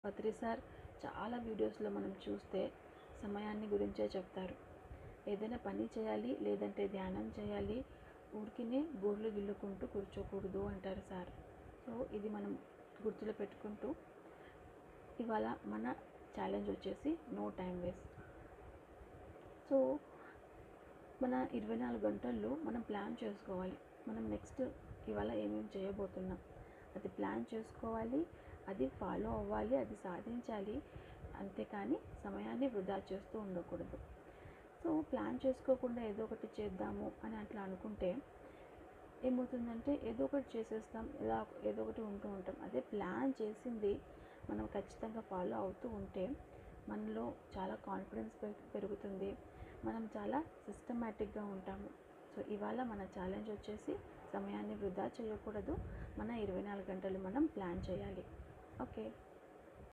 పత్రి sir చాలా వీడియోస్లో మనం చూస్తే సమయాన్ని గురించే చెప్తారు. ఏదైనా పని చేయాలి, లేదంటే ధ్యానం చేయాలి, ఊరికినే గోర్లు గిల్లుకుంటూ కూర్చోకూడదు అంటారు సార్. సో ఇది మనం గుర్తులో పెట్టుకుంటూ ఇవాళ మన ఛాలెంజ్ వచ్చేసి నో టైం వేస్ట్. సో మన 24 గంటల్లో మనం ప్లాన్ చేసుకోవాలి. మనం నెక్స్ట్ ఇవాళ ఏమేమి చేయబోతున్నాం అది ప్లాన్ చేసుకోవాలి, అది ఫాలో అవ్వాలి, అది సాధించాలి. అంతేకాని సమయాన్ని వృధా చేస్తూ ఉండకూడదు. సో ప్లాన్ చేసుకోకుండా ఏదో ఒకటి చేద్దాము అని అట్లా అనుకుంటే ఏమవుతుందంటే ఏదో ఒకటి చేసేస్తాం, ఏదో ఒకటి ఉంటూ ఉంటాం. అదే ప్లాన్ చేసింది మనం ఖచ్చితంగా ఫాలో అవుతూ ఉంటే మనలో చాలా కాన్ఫిడెన్స్ పెరుగుతుంది, మనం చాలా సిస్టమేటిక్గా ఉంటాము. సో ఇవాళ మన ఛాలెంజ్ వచ్చేసి సమయాన్ని వృధా చేయకూడదు, మన 24 గంటలు మనం ప్లాన్ చేయాలి. ఓకే.